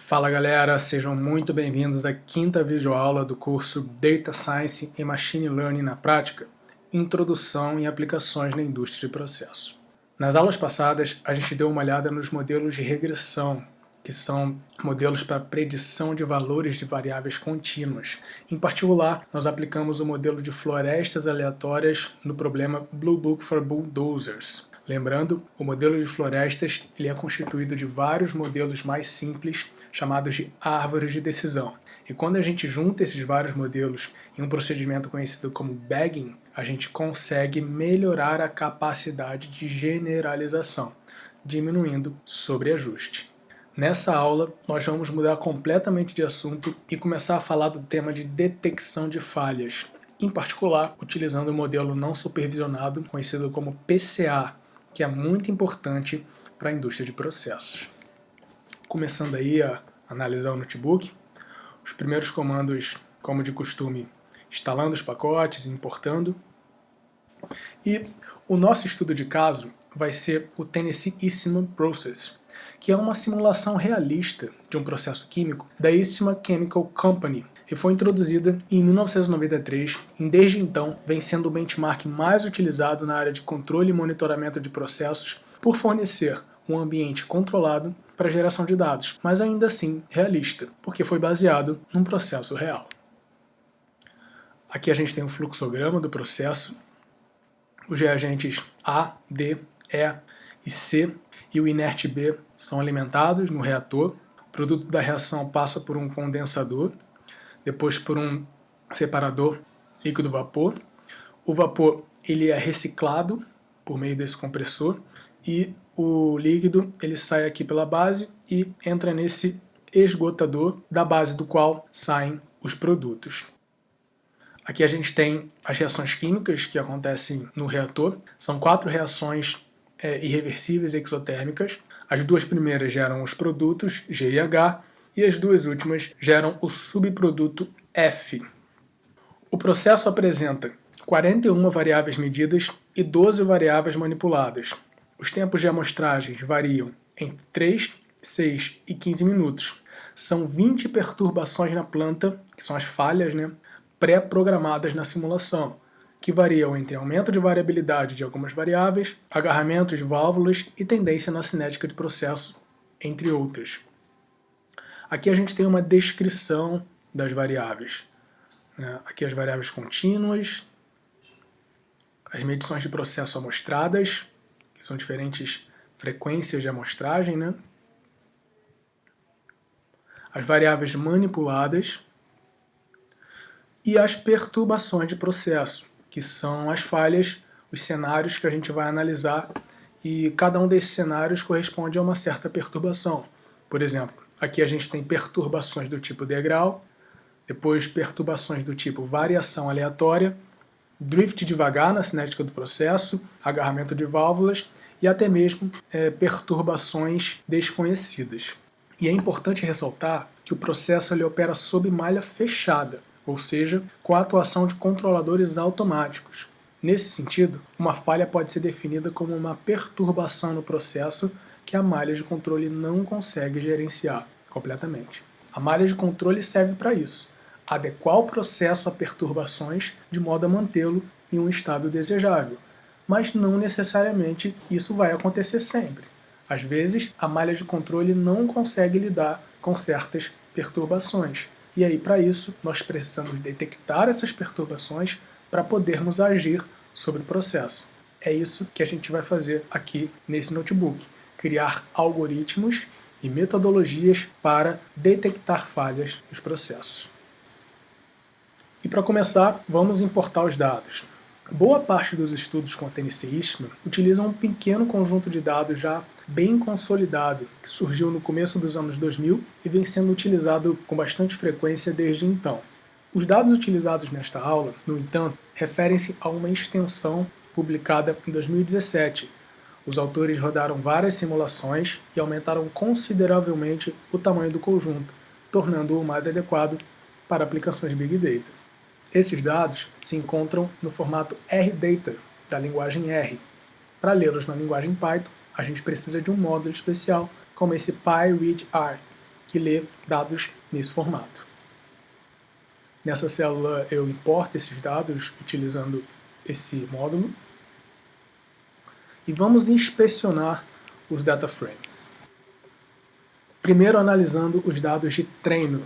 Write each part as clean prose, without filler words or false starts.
Fala galera, sejam muito bem-vindos à quinta videoaula do curso Data Science e Machine Learning na Prática, Introdução e Aplicações na Indústria de Processos. Nas aulas passadas, a gente deu uma olhada nos modelos de regressão, que são modelos para predição de valores de variáveis contínuas. Em particular, nós aplicamos o modelo de florestas aleatórias no problema Blue Book for Bulldozers. Lembrando, o modelo de florestas ele é constituído de vários modelos mais simples, chamados de árvores de decisão. E quando a gente junta esses vários modelos em um procedimento conhecido como bagging, a gente consegue melhorar a capacidade de generalização, diminuindo sobreajuste. Nessa aula, nós vamos mudar completamente de assunto e começar a falar do tema de detecção de falhas, em particular, utilizando o modelo não supervisionado, conhecido como PCA, que é muito importante para a indústria de processos. Começando aí a analisar o notebook, os primeiros comandos, como de costume, instalando os pacotes e importando. E o nosso estudo de caso vai ser o Tennessee Eastman Process, que é uma simulação realista de um processo químico da Eastman Chemical Company, e foi introduzida em 1993 e desde então vem sendo o benchmark mais utilizado na área de controle e monitoramento de processos por fornecer um ambiente controlado para geração de dados, mas ainda assim realista, porque foi baseado num processo real. Aqui a gente tem um fluxograma do processo, os reagentes A, D, E e C e o inerte B são alimentados no reator, o produto da reação passa por um condensador, depois por um separador líquido-vapor. O vapor ele é reciclado por meio desse compressor e o líquido ele sai aqui pela base e entra nesse esgotador, da base do qual saem os produtos. Aqui a gente tem as reações químicas que acontecem no reator. São 4 reações irreversíveis exotérmicas. As 2 primeiras geram os produtos G e H, e as 2 últimas geram o subproduto F. O processo apresenta 41 variáveis medidas e 12 variáveis manipuladas. Os tempos de amostragens variam entre 3, 6 e 15 minutos. São 20 perturbações na planta, que são as falhas, pré-programadas na simulação, que variam entre aumento de variabilidade de algumas variáveis, agarramento de válvulas e tendência na cinética de processo, entre outras. Aqui a gente tem uma descrição das variáveis. Aqui as variáveis contínuas, as medições de processo amostradas, que são diferentes frequências de amostragem, as variáveis manipuladas e as perturbações de processo, que são as falhas, os cenários que a gente vai analisar, e cada um desses cenários corresponde a uma certa perturbação. Por exemplo, aqui a gente tem perturbações do tipo degrau, depois perturbações do tipo variação aleatória, drift devagar na cinética do processo, agarramento de válvulas e até mesmo perturbações desconhecidas. E é importante ressaltar que o processo ele opera sob malha fechada, ou seja, com a atuação de controladores automáticos. Nesse sentido, uma falha pode ser definida como uma perturbação no processo que a malha de controle não consegue gerenciar completamente. A malha de controle serve para isso, adequar o processo a perturbações de modo a mantê-lo em um estado desejável, mas não necessariamente isso vai acontecer sempre. Às vezes, a malha de controle não consegue lidar com certas perturbações, e aí para isso nós precisamos detectar essas perturbações para podermos agir sobre o processo. É isso que a gente vai fazer aqui nesse notebook. Criar algoritmos e metodologias para detectar falhas nos processos. E para começar, vamos importar os dados. Boa parte dos estudos com a Tennessee Eastman utilizam um pequeno conjunto de dados já bem consolidado, que surgiu no começo dos anos 2000 e vem sendo utilizado com bastante frequência desde então. Os dados utilizados nesta aula, no entanto, referem-se a uma extensão publicada em 2017. Os autores rodaram várias simulações e aumentaram consideravelmente o tamanho do conjunto, tornando-o mais adequado para aplicações de Big Data. Esses dados se encontram no formato RData, da linguagem R. Para lê-los na linguagem Python, a gente precisa de um módulo especial, como esse PyReadR. que lê dados nesse formato. Nessa célula eu importo esses dados utilizando esse módulo e vamos inspecionar os data frames. Primeiro analisando os dados de treino.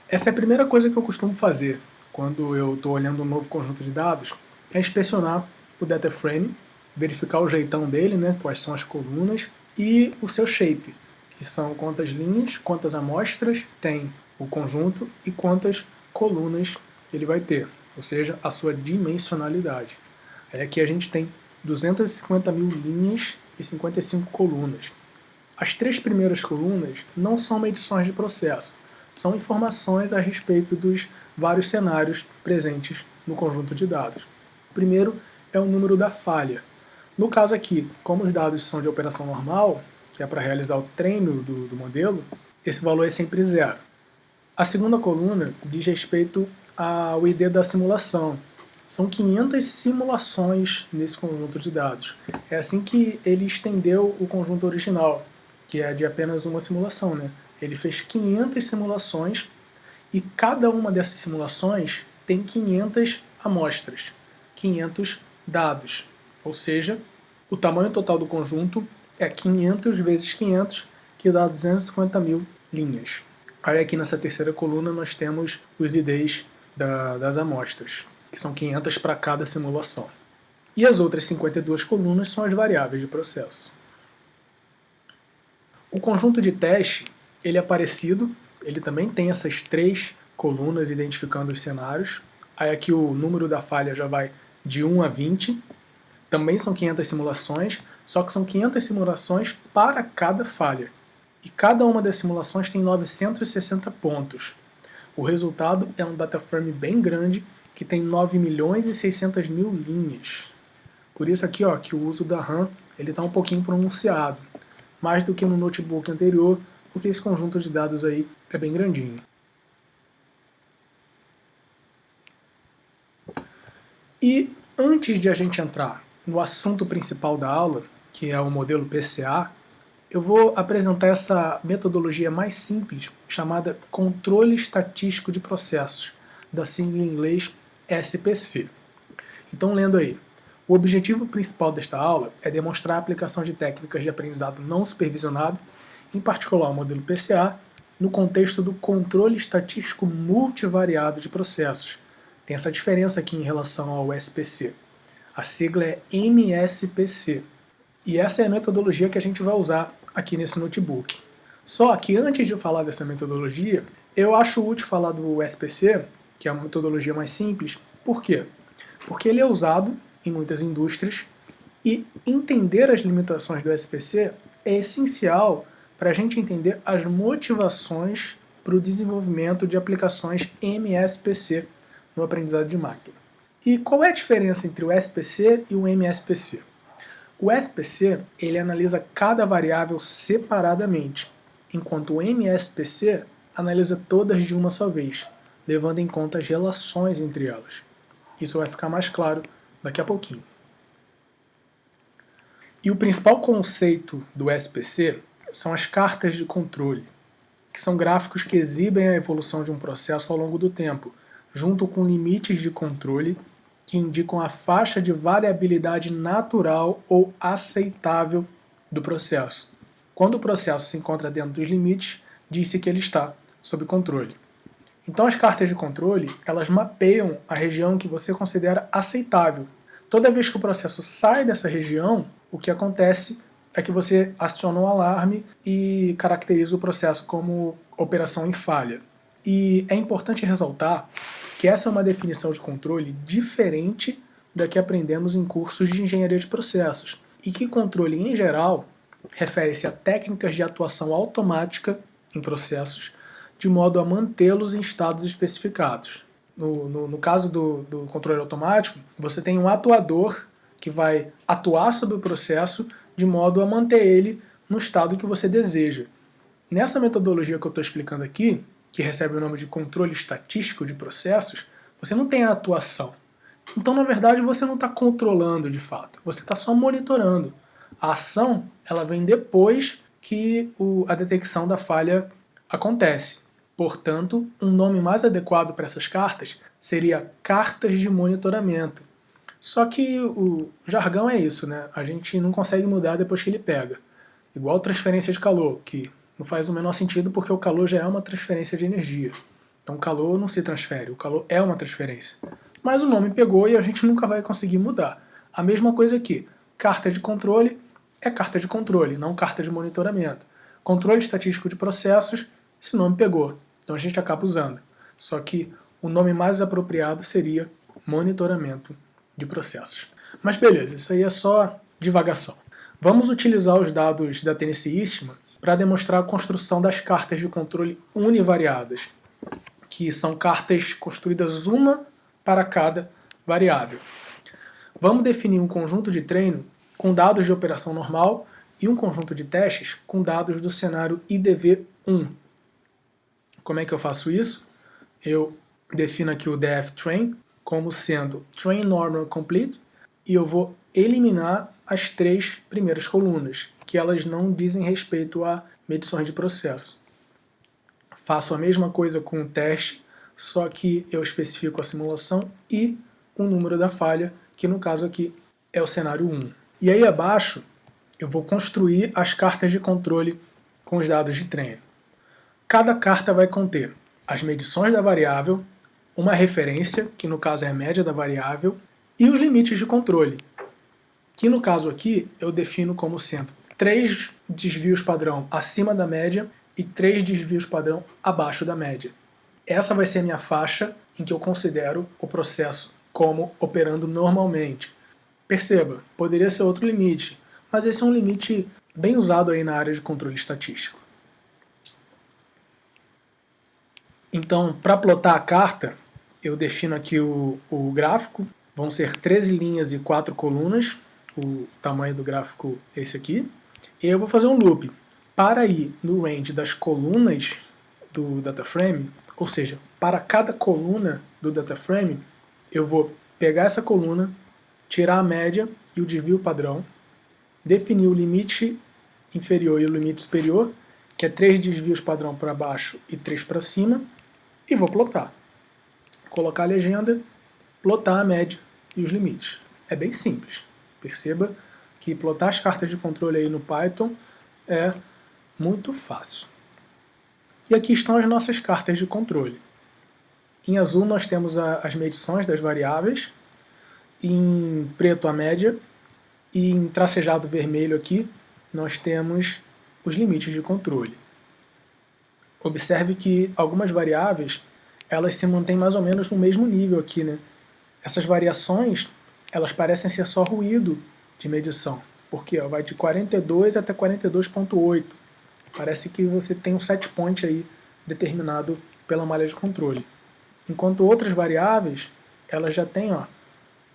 Essa é a primeira coisa que eu costumo fazer quando eu estou olhando um novo conjunto de dados, é inspecionar o data frame, verificar o jeitão dele, né, quais são as colunas, e o seu shape, que são quantas linhas, quantas amostras tem o conjunto e quantas colunas ele vai ter, ou seja, a sua dimensionalidade. Aí aqui a gente tem 250 mil linhas e 55 colunas. As 3 primeiras colunas não são medições de processo, são informações a respeito dos vários cenários presentes no conjunto de dados. O primeiro é o número da falha. No caso aqui, como os dados são de operação normal, que é para realizar o treino do modelo, esse valor é sempre 0. A segunda coluna diz respeito ao ID da simulação. São 500 simulações nesse conjunto de dados. É assim que ele estendeu o conjunto original, que é de apenas uma simulação, né? Ele fez 500 simulações e cada uma dessas simulações tem 500 amostras, 500 dados. Ou seja, o tamanho total do conjunto é 500 vezes 500, que dá 250 mil linhas. Aí aqui nessa terceira coluna nós temos os IDs das amostras, que são 500 para cada simulação. E as outras 52 colunas são as variáveis de processo. O conjunto de teste ele é parecido, ele também tem essas 3 colunas identificando os cenários. Aí aqui o número da falha já vai de 1 a 20. Também são 500 simulações, só que são 500 simulações para cada falha. E cada uma das simulações tem 960 pontos. O resultado é um data frame bem grande, que tem 9 milhões e 600 mil linhas. Por isso aqui, ó, que o uso da RAM está um pouquinho pronunciado, mais do que no notebook anterior, porque esse conjunto de dados aí é bem grandinho. E antes de a gente entrar no assunto principal da aula, que é o modelo PCA, eu vou apresentar essa metodologia mais simples, chamada Controle Estatístico de Processos, da sigla em inglês SPC. Então, lendo aí, o objetivo principal desta aula é demonstrar a aplicação de técnicas de aprendizado não supervisionado, em particular o modelo PCA, no contexto do controle estatístico multivariado de processos. Tem essa diferença aqui em relação ao SPC. A sigla é MSPC. E essa é a metodologia que a gente vai usar aqui nesse notebook. Só que antes de eu falar dessa metodologia, eu acho útil falar do SPC, que é uma metodologia mais simples. Por quê? Porque ele é usado em muitas indústrias e entender as limitações do SPC é essencial para a gente entender as motivações para o desenvolvimento de aplicações MSPC no aprendizado de máquina. E qual é a diferença entre o SPC e o MSPC? O SPC ele analisa cada variável separadamente, enquanto o MSPC analisa todas de uma só vez, levando em conta as relações entre elas. Isso vai ficar mais claro daqui a pouquinho. E o principal conceito do SPC são as cartas de controle, que são gráficos que exibem a evolução de um processo ao longo do tempo, junto com limites de controle que indicam a faixa de variabilidade natural ou aceitável do processo. Quando o processo se encontra dentro dos limites, diz-se que ele está sob controle. Então as cartas de controle, elas mapeiam a região que você considera aceitável. Toda vez que o processo sai dessa região, o que acontece é que você aciona um alarme e caracteriza o processo como operação em falha. E é importante ressaltar que essa é uma definição de controle diferente da que aprendemos em cursos de engenharia de processos, e que controle, em geral, refere-se a técnicas de atuação automática em processos, de modo a mantê-los em estados especificados. No caso do controle automático, você tem um atuador que vai atuar sobre o processo de modo a manter ele no estado que você deseja. Nessa metodologia que eu estou explicando aqui, que recebe o nome de controle estatístico de processos, você não tem a atuação. Então, na verdade, você não está controlando de fato, você está só monitorando. A ação ela vem depois que a detecção da falha acontece. Portanto, um nome mais adequado para essas cartas seria cartas de monitoramento. Só que o jargão é isso, né? A gente não consegue mudar depois que ele pega. Igual transferência de calor, que não faz o menor sentido porque o calor já é uma transferência de energia. Então o calor não se transfere, o calor é uma transferência. Mas o nome pegou e a gente nunca vai conseguir mudar. A mesma coisa aqui, carta de controle é carta de controle, não carta de monitoramento. Controle estatístico de processos, esse nome pegou, então a gente acaba usando. Só que o nome mais apropriado seria monitoramento de processos. Mas beleza, isso aí é só divagação. Vamos utilizar os dados da Tennessee Instruments para demonstrar a construção das cartas de controle univariadas, que são cartas construídas uma para cada variável. Vamos definir um conjunto de treino com dados de operação normal e um conjunto de testes com dados do cenário IDV1. Como é que eu faço isso? Eu defino aqui o dfTrain como sendo train normal complete e eu vou eliminar as 3 primeiras colunas, que elas não dizem respeito a medições de processo. Faço a mesma coisa com o teste, só que eu especifico a simulação e o número da falha, que no caso aqui é o cenário 1. E aí abaixo eu vou construir as cartas de controle com os dados de treino. Cada carta vai conter as medições da variável, uma referência, que no caso é a média da variável, e os limites de controle, que no caso aqui eu defino como sendo 3 desvios padrão acima da média e 3 desvios padrão abaixo da média. Essa vai ser a minha faixa em que eu considero o processo como operando normalmente. Perceba, poderia ser outro limite, mas esse é um limite bem usado aí na área de controle estatístico. Então, para plotar a carta, eu defino aqui o gráfico, vão ser 13 linhas e 4 colunas, o tamanho do gráfico é esse aqui, e eu vou fazer um loop. Para ir no range das colunas do dataframe, ou seja, para cada coluna do dataframe, eu vou pegar essa coluna, tirar a média e o desvio padrão, definir o limite inferior e o limite superior, que é 3 desvios padrão para baixo e 3 para cima, e vou plotar. Colocar a legenda, plotar a média e os limites. É bem simples. Perceba que plotar as cartas de controle aí no Python é muito fácil. E aqui estão as nossas cartas de controle. Em azul nós temos as medições das variáveis, em preto a média, e em tracejado vermelho aqui nós temos os limites de controle. Observe que algumas variáveis elas se mantêm mais ou menos no mesmo nível aqui, né? Essas variações elas parecem ser só ruído de medição, porque vai de 42 até 42.8. Parece que você tem um set point aí determinado pela malha de controle. Enquanto outras variáveis elas já têm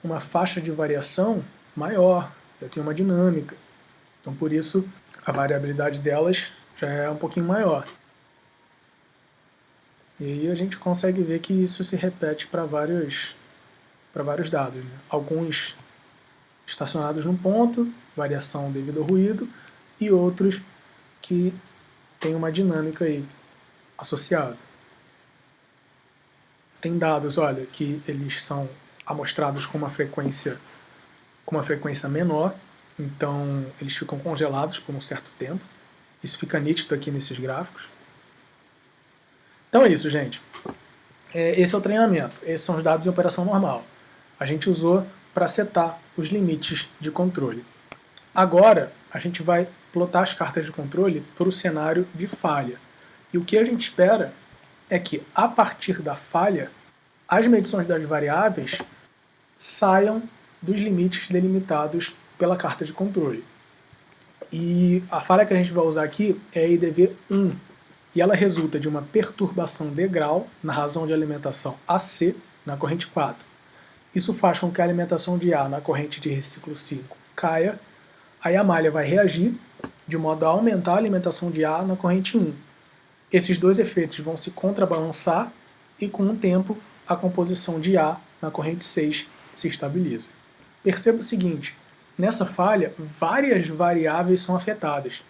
uma faixa de variação maior, já tem uma dinâmica. Então por isso a variabilidade delas já é um pouquinho maior. E aí a gente consegue ver que isso se repete para vários dados, né? Alguns estacionados num ponto, variação devido ao ruído, e outros que tem uma dinâmica aí associada. Tem dados, olha, que eles são amostrados com uma frequência menor, então eles ficam congelados por um certo tempo. Isso fica nítido aqui nesses gráficos. Então é isso, gente. Esse é o treinamento. Esses são os dados em operação normal. A gente usou para setar os limites de controle. Agora, a gente vai plotar as cartas de controle para o cenário de falha. E o que a gente espera é que, a partir da falha, as medições das variáveis saiam dos limites delimitados pela carta de controle. E a falha que a gente vai usar aqui é a IDV1, e ela resulta de uma perturbação de grau na razão de alimentação AC na corrente 4. Isso faz com que a alimentação de A na corrente de ciclo 5 caia, aí a malha vai reagir de modo a aumentar a alimentação de A na corrente 1. Esses dois efeitos vão se contrabalançar e com o tempo a composição de A na corrente 6 se estabiliza. Perceba o seguinte, nessa falha várias variáveis são afetadas.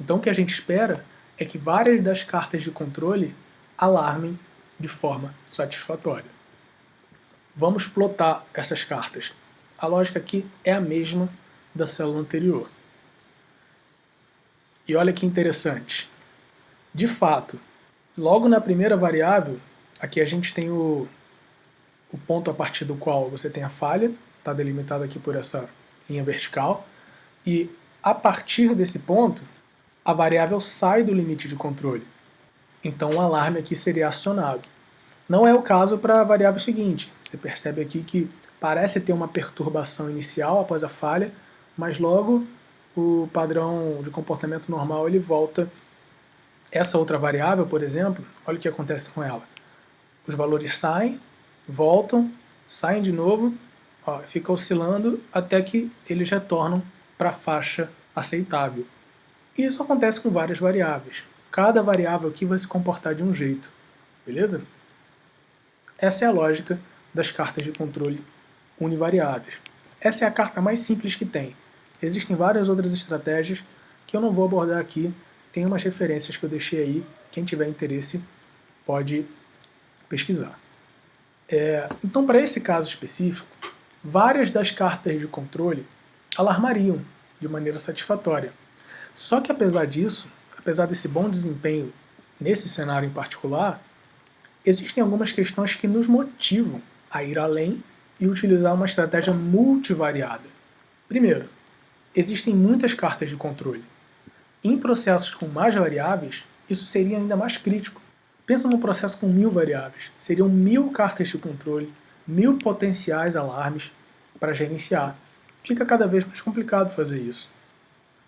Então o que a gente espera é que várias das cartas de controle alarmem de forma satisfatória. Vamos plotar essas cartas. A lógica aqui é a mesma da célula anterior. E olha que interessante. De fato, logo na primeira variável, aqui a gente tem o ponto a partir do qual você tem a falha, está delimitado aqui por essa linha vertical, e a partir desse ponto, a variável sai do limite de controle. Então o alarme aqui seria acionado. Não é o caso para a variável seguinte. Você percebe aqui que parece ter uma perturbação inicial após a falha, mas logo o padrão de comportamento normal ele volta. Essa outra variável, por exemplo, olha o que acontece com ela. Os valores saem, voltam, saem de novo, ó, fica oscilando até que eles retornam para a faixa aceitável. Isso acontece com várias variáveis. Cada variável aqui vai se comportar de um jeito, beleza? Essa é a lógica das cartas de controle univariáveis. Essa é a carta mais simples que tem. Existem várias outras estratégias que eu não vou abordar aqui. Tem umas referências que eu deixei aí. Quem tiver interesse pode pesquisar. Então, para esse caso específico, várias das cartas de controle alarmariam de maneira satisfatória. Só que apesar disso, apesar desse bom desempenho nesse cenário em particular, existem algumas questões que nos motivam a ir além e utilizar uma estratégia multivariada. Primeiro, existem muitas cartas de controle. Em processos com mais variáveis, isso seria ainda mais crítico. Pensa num processo com 1000 variáveis. Seriam 1000 cartas de controle, 1000 potenciais alarmes para gerenciar. Fica cada vez mais complicado fazer isso.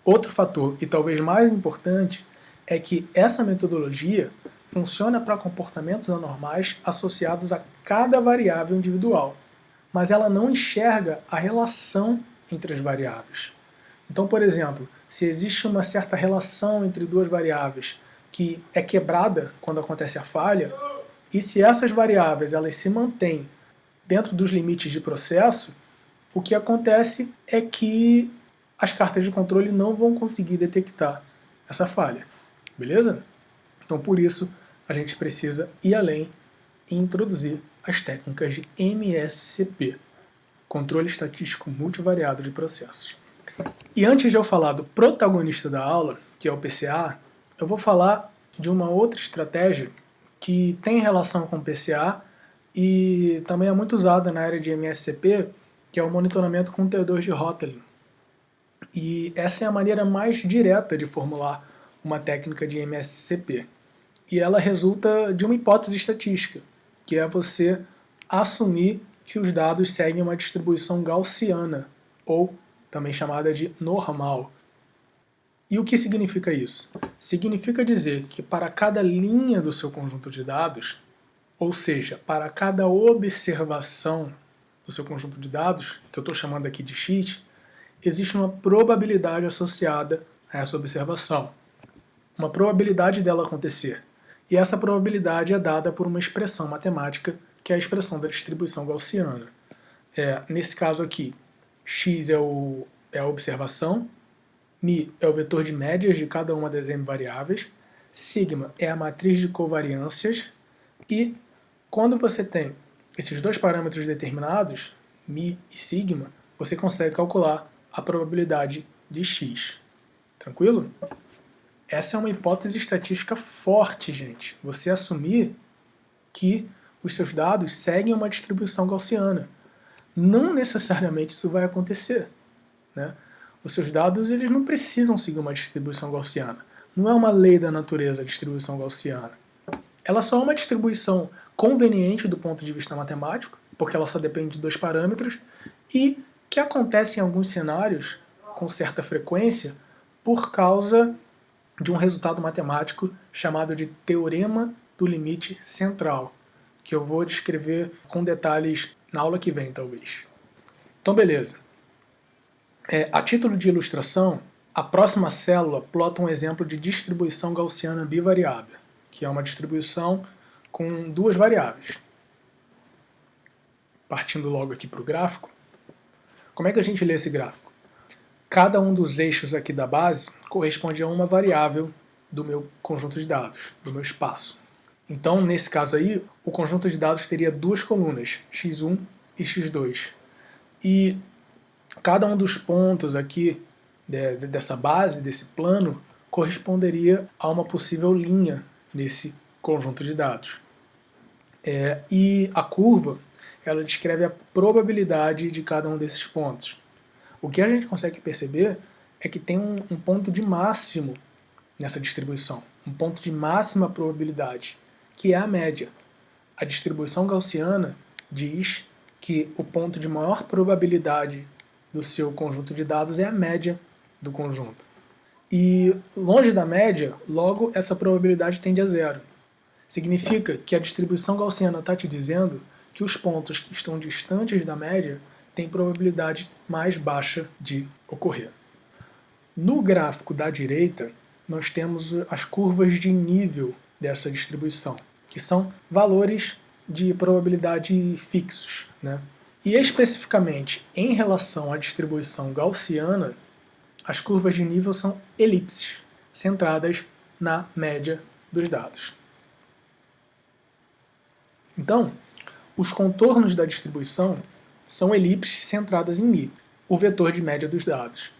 Outro fator, e talvez mais importante, é que essa metodologia funciona para comportamentos anormais associados a cada variável individual, mas ela não enxerga a relação entre as variáveis. Então, por exemplo, se existe uma certa relação entre duas variáveis que é quebrada quando acontece a falha, e se essas variáveis elas se mantêm dentro dos limites de processo, o que acontece é que as cartas de controle não vão conseguir detectar essa falha, beleza? Então, por isso, a gente precisa ir além e introduzir as técnicas de MSCP, Controle Estatístico Multivariado de Processos. E antes de eu falar do protagonista da aula, que é o PCA, eu vou falar de uma outra estratégia que tem relação com o PCA e também é muito usada na área de MSCP, que é o monitoramento com teor de Hotelling. E essa é a maneira mais direta de formular uma técnica de MSCP. E ela resulta de uma hipótese estatística, que é você assumir que os dados seguem uma distribuição gaussiana, ou também chamada de normal. E o que significa isso? Significa dizer que para cada linha do seu conjunto de dados, ou seja, para cada observação do seu conjunto de dados, que eu estou chamando aqui de x, existe uma probabilidade associada a essa observação. Uma probabilidade dela acontecer. E essa probabilidade é dada por uma expressão matemática, que é a expressão da distribuição gaussiana. Nesse caso aqui, x é a observação, μ é o vetor de médias de cada uma das m variáveis, sigma é a matriz de covariâncias, e quando você tem esses dois parâmetros determinados, μ e sigma, você consegue calcular a probabilidade de x. Tranquilo? Essa é uma hipótese estatística forte, gente. Você assumir que os seus dados seguem uma distribuição gaussiana. Não necessariamente isso vai acontecer, né? Os seus dados eles não precisam seguir uma distribuição gaussiana. Não é uma lei da natureza a distribuição gaussiana. Ela só é uma distribuição conveniente do ponto de vista matemático, porque ela só depende de dois parâmetros, e que acontece em alguns cenários com certa frequência por causa de um resultado matemático chamado de teorema do limite central, que eu vou descrever com detalhes na aula que vem, talvez. Então, beleza. A título de ilustração, a próxima célula plota um exemplo de distribuição gaussiana bivariada, que é uma distribuição com duas variáveis. Partindo logo aqui para o gráfico, como é que a gente lê esse gráfico? Cada um dos eixos aqui da base corresponde a uma variável do meu conjunto de dados, do meu espaço. Então, nesse caso aí, o conjunto de dados teria duas colunas, x1 e x2. E cada um dos pontos aqui dessa base, desse plano, corresponderia a uma possível linha nesse conjunto de dados. E a curva, ela descreve a probabilidade de cada um desses pontos. O que a gente consegue perceber é que tem um ponto de máximo nessa distribuição, um ponto de máxima probabilidade, que é a média. A distribuição gaussiana diz que o ponto de maior probabilidade do seu conjunto de dados é a média do conjunto. E longe da média, logo essa probabilidade tende a zero. Significa que a distribuição gaussiana está te dizendo que os pontos que estão distantes da média têm probabilidade mais baixa de ocorrer. No gráfico da direita, nós temos as curvas de nível dessa distribuição, que são valores de probabilidade fixos, né? E especificamente em relação à distribuição gaussiana, as curvas de nível são elipses, centradas na média dos dados. Então, os contornos da distribuição são elipses centradas em μ, o vetor de média dos dados.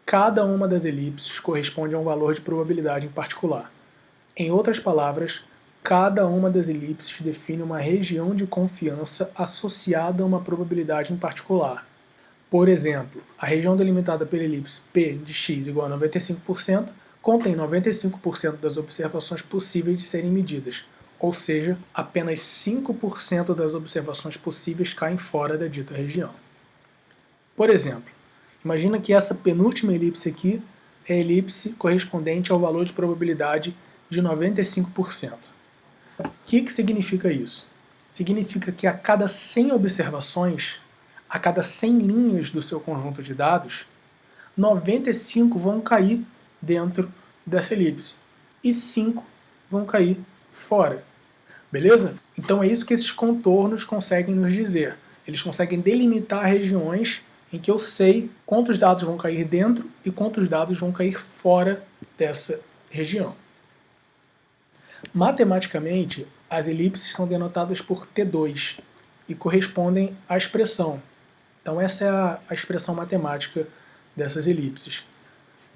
Cada uma das elipses corresponde a um valor de probabilidade em particular. Em outras palavras, cada uma das elipses define uma região de confiança associada a uma probabilidade em particular. Por exemplo, a região delimitada pela elipse P de x igual a 95% contém 95% das observações possíveis de serem medidas, ou seja, apenas 5% das observações possíveis caem fora da dita região. Por exemplo, imagina que essa penúltima elipse aqui é a elipse correspondente ao valor de probabilidade de 95%. O que significa isso? Significa que a cada 100 observações, a cada 100 linhas do seu conjunto de dados, 95 vão cair dentro dessa elipse e 5 vão cair fora. Beleza? Então é isso que esses contornos conseguem nos dizer. Eles conseguem delimitar regiões em que eu sei quantos dados vão cair dentro e quantos dados vão cair fora dessa região. Matematicamente, as elipses são denotadas por T2 e correspondem à expressão. Então essa é a expressão matemática dessas elipses.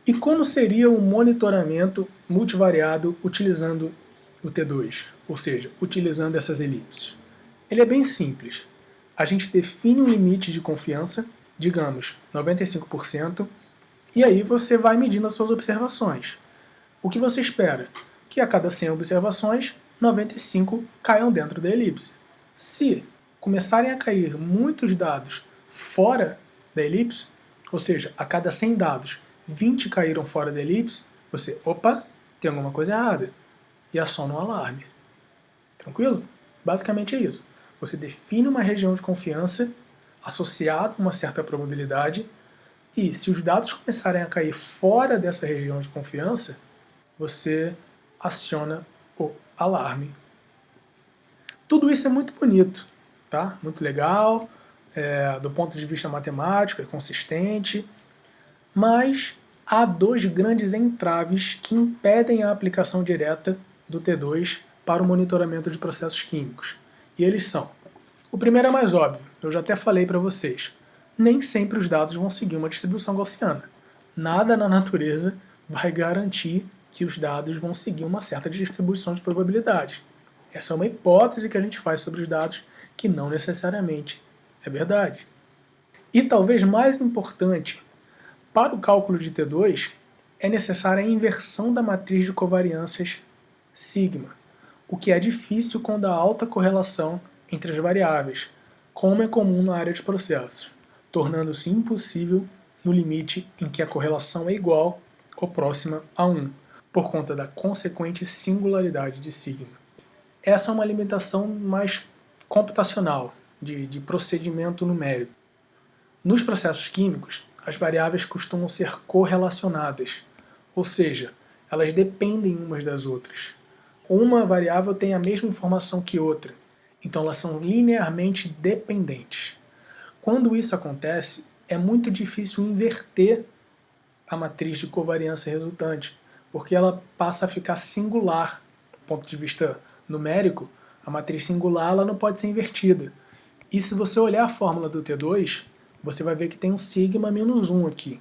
E como seria o monitoramento multivariado utilizando o T2, ou seja, utilizando essas elipses? Ele é bem simples. A gente define um limite de confiança, digamos 95%, e aí você vai medindo as suas observações. O que você espera? Que a cada 100 observações, 95 caiam dentro da elipse. Se começarem a cair muitos dados fora da elipse, ou seja, a cada 100 dados, 20 caíram fora da elipse, você, opa, tem alguma coisa errada, e aciona um alarme. Tranquilo? Basicamente é isso. Você define uma região de confiança associada a uma certa probabilidade, e se os dados começarem a cair fora dessa região de confiança, você aciona o alarme. Tudo isso é muito bonito, tá? Muito legal, do ponto de vista matemático, é consistente, mas há dois grandes entraves que impedem a aplicação direta do T2 para o monitoramento de processos químicos. E eles são: o primeiro é mais óbvio, eu já até falei para vocês, nem sempre os dados vão seguir uma distribuição gaussiana. Nada na natureza vai garantir que os dados vão seguir uma certa distribuição de probabilidade. Essa é uma hipótese que a gente faz sobre os dados que não necessariamente é verdade. E talvez mais importante, para o cálculo de T2, é necessária a inversão da matriz de covariâncias sigma, o que é difícil quando há alta correlação entre as variáveis, como é comum na área de processos, tornando-se impossível no limite em que a correlação é igual ou próxima a 1, por conta da consequente singularidade de sigma. Essa é uma limitação mais computacional, de procedimento numérico. Nos processos químicos, as variáveis costumam ser correlacionadas, ou seja, elas dependem umas das outras. Uma variável tem a mesma informação que outra, então elas são linearmente dependentes. Quando isso acontece, é muito difícil inverter a matriz de covariância resultante, porque ela passa a ficar singular. Do ponto de vista numérico, a matriz singular ela não pode ser invertida. E se você olhar a fórmula do T2, você vai ver que tem um sigma menos 1 aqui.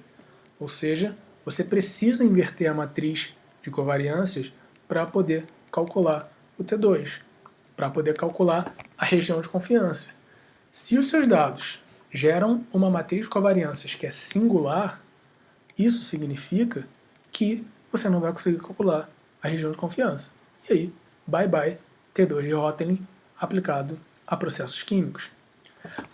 Ou seja, você precisa inverter a matriz de covariâncias para poder calcular o T2, para poder calcular a região de confiança. Se os seus dados geram uma matriz de covariâncias que é singular, isso significa que você não vai conseguir calcular a região de confiança. E aí, bye bye T2 de Hotelling aplicado a processos químicos.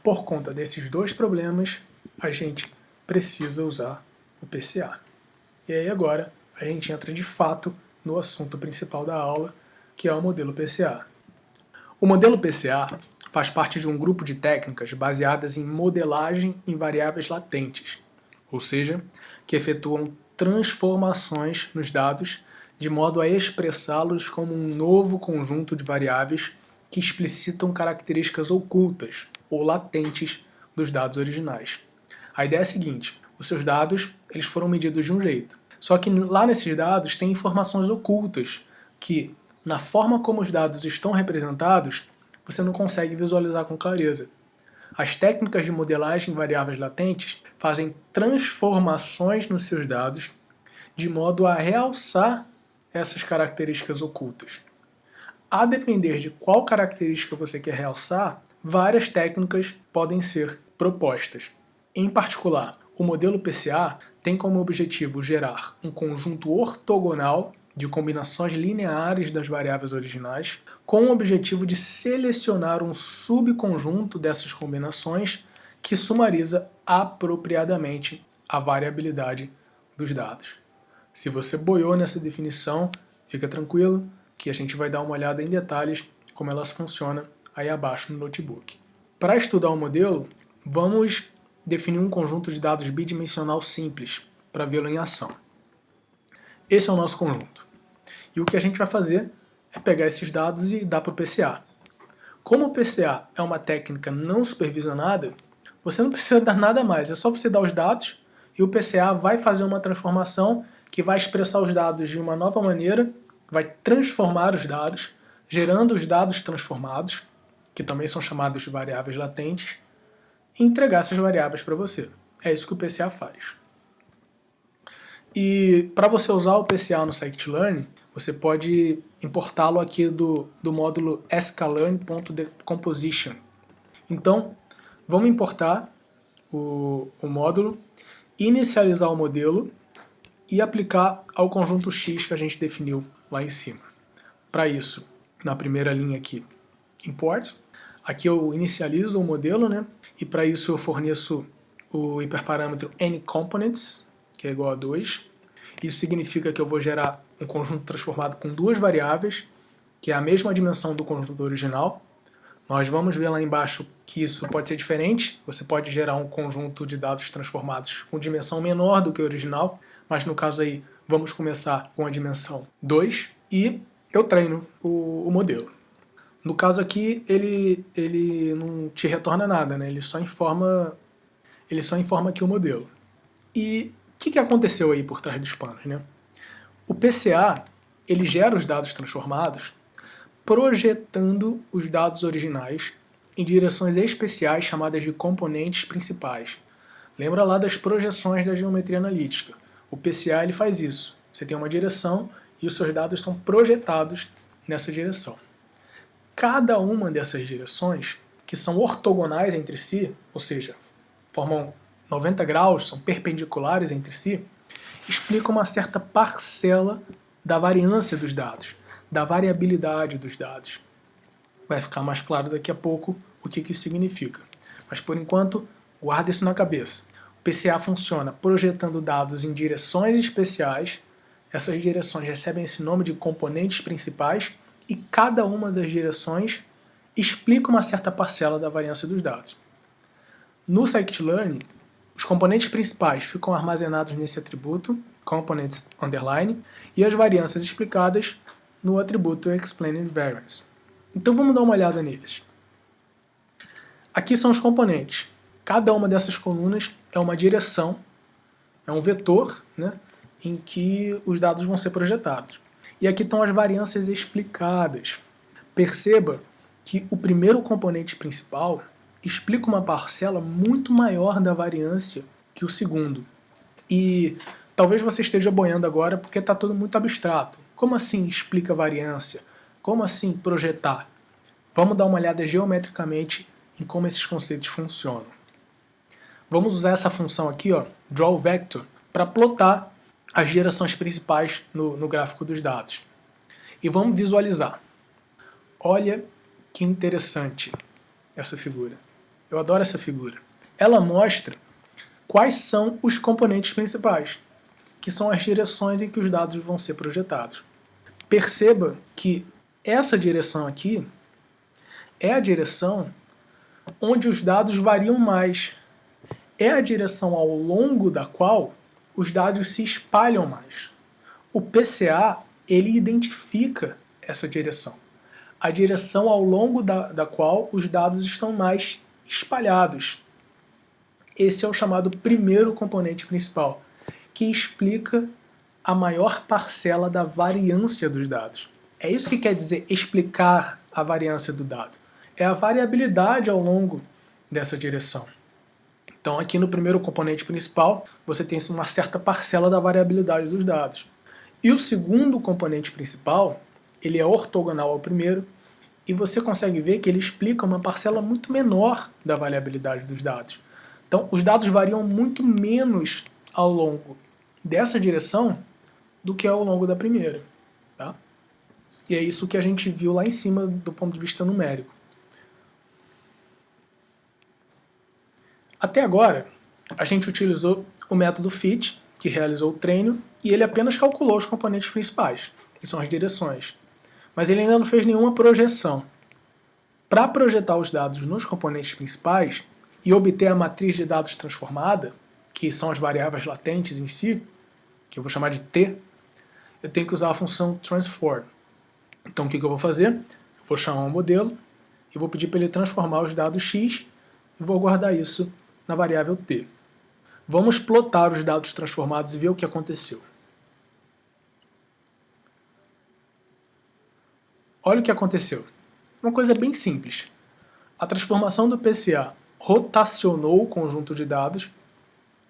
Por conta desses dois problemas, a gente precisa usar o PCA. E aí agora a gente entra de fato no assunto principal da aula, que é o modelo PCA. O modelo PCA faz parte de um grupo de técnicas baseadas em modelagem em variáveis latentes, ou seja, que efetuam transformações nos dados de modo a expressá-los como um novo conjunto de variáveis que explicitam características ocultas ou latentes dos dados originais. A ideia é a seguinte: os seus dados eles foram medidos de um jeito, só que lá nesses dados tem informações ocultas que, na forma como os dados estão representados, você não consegue visualizar com clareza. As técnicas de modelagem em variáveis latentes fazem transformações nos seus dados de modo a realçar essas características ocultas. A depender de qual característica você quer realçar, várias técnicas podem ser propostas. Em particular, o modelo PCA tem como objetivo gerar um conjunto ortogonal de combinações lineares das variáveis originais, com o objetivo de selecionar um subconjunto dessas combinações que sumariza apropriadamente a variabilidade dos dados. Se você boiou nessa definição, fica tranquilo que a gente vai dar uma olhada em detalhes como elas funcionam aí abaixo no notebook. Para estudar o modelo, vamos definir um conjunto de dados bidimensional simples para vê-lo em ação. Esse é o nosso conjunto. E o que a gente vai fazer é pegar esses dados e dar para o PCA. Como o PCA é uma técnica não supervisionada, você não precisa dar nada mais, é só você dar os dados e o PCA vai fazer uma transformação que vai expressar os dados de uma nova maneira, vai transformar os dados, gerando os dados transformados, que também são chamados de variáveis latentes, e entregar essas variáveis para você. É isso que o PCA faz. E para você usar o PCA no scikit-learn, você pode importá-lo aqui do módulo sklearn.decomposition. Então, vamos importar o módulo, inicializar o modelo e aplicar ao conjunto X que a gente definiu lá em cima. Para isso, na primeira linha aqui, import. Aqui eu inicializo o modelo, né? E para isso eu forneço o hiperparâmetro nComponents, que é igual a 2. Isso significa que eu vou gerar um conjunto transformado com duas variáveis, que é a mesma dimensão do conjunto original. Nós vamos ver lá embaixo que isso pode ser diferente. Você pode gerar um conjunto de dados transformados com dimensão menor do que o original, mas no caso aí vamos começar com a dimensão 2 e eu treino o modelo. No caso aqui ele não te retorna nada, né? Ele só informa aqui o modelo. E o que aconteceu aí por trás dos panos, né? O PCA ele gera os dados transformados projetando os dados originais em direções especiais chamadas de componentes principais. Lembra lá das projeções da geometria analítica. O PCA ele faz isso. Você tem uma direção e os seus dados são projetados nessa direção. Cada uma dessas direções, que são ortogonais entre si, ou seja, formam 90 graus, são perpendiculares entre si, explica uma certa parcela da variância dos dados, da variabilidade dos dados. Vai ficar mais claro daqui a pouco o que isso significa. Mas por enquanto, guarda isso na cabeça. O PCA funciona projetando dados em direções especiais. Essas direções recebem esse nome de componentes principais e cada uma das direções explica uma certa parcela da variância dos dados. No scikit-learn, os componentes principais ficam armazenados nesse atributo, components underline, e as variâncias explicadas no atributo explained variance. Então vamos dar uma olhada neles. Aqui são os componentes. Cada uma dessas colunas é uma direção é um vetor, né, em que os dados vão ser projetados. E aqui estão as variâncias explicadas. Perceba que o primeiro componente principal explica uma parcela muito maior da variância que o segundo. E talvez você esteja boiando agora porque está tudo muito abstrato. Como assim explica variância? Como assim projetar? Vamos dar uma olhada geometricamente em como esses conceitos funcionam. Vamos usar essa função aqui, ó, drawVector, para plotar as gerações principais no gráfico dos dados. E vamos visualizar. Olha que interessante essa figura. Eu adoro essa figura. Ela mostra quais são os componentes principais, que são as direções em que os dados vão ser projetados. Perceba que essa direção aqui é a direção onde os dados variam mais. É a direção ao longo da qual os dados se espalham mais. O PCA, ele identifica essa direção. A direção ao longo da qual os dados estão mais espalhados. Esse é o chamado primeiro componente principal, que explica a maior parcela da variância dos dados. É isso que quer dizer explicar a variância do dado. É a variabilidade ao longo dessa direção. Então aqui no primeiro componente principal, você tem uma certa parcela da variabilidade dos dados. E o segundo componente principal, ele é ortogonal ao primeiro, e você consegue ver que ele explica uma parcela muito menor da variabilidade dos dados. Então os dados variam muito menos ao longo dessa direção do que ao longo da primeira. Tá? E é isso que a gente viu lá em cima do ponto de vista numérico. Até agora, a gente utilizou o método FIT, que realizou o treino, e ele apenas calculou os componentes principais, que são as direções. Mas ele ainda não fez nenhuma projeção. Para projetar os dados nos componentes principais e obter a matriz de dados transformada, que são as variáveis latentes em si, que eu vou chamar de T, eu tenho que usar a função transform. Então o que eu vou fazer? Eu vou chamar um modelo e vou pedir para ele transformar os dados x e vou guardar isso na variável t. Vamos plotar os dados transformados e ver o que aconteceu. Olha o que aconteceu. Uma coisa bem simples. A transformação do PCA rotacionou o conjunto de dados,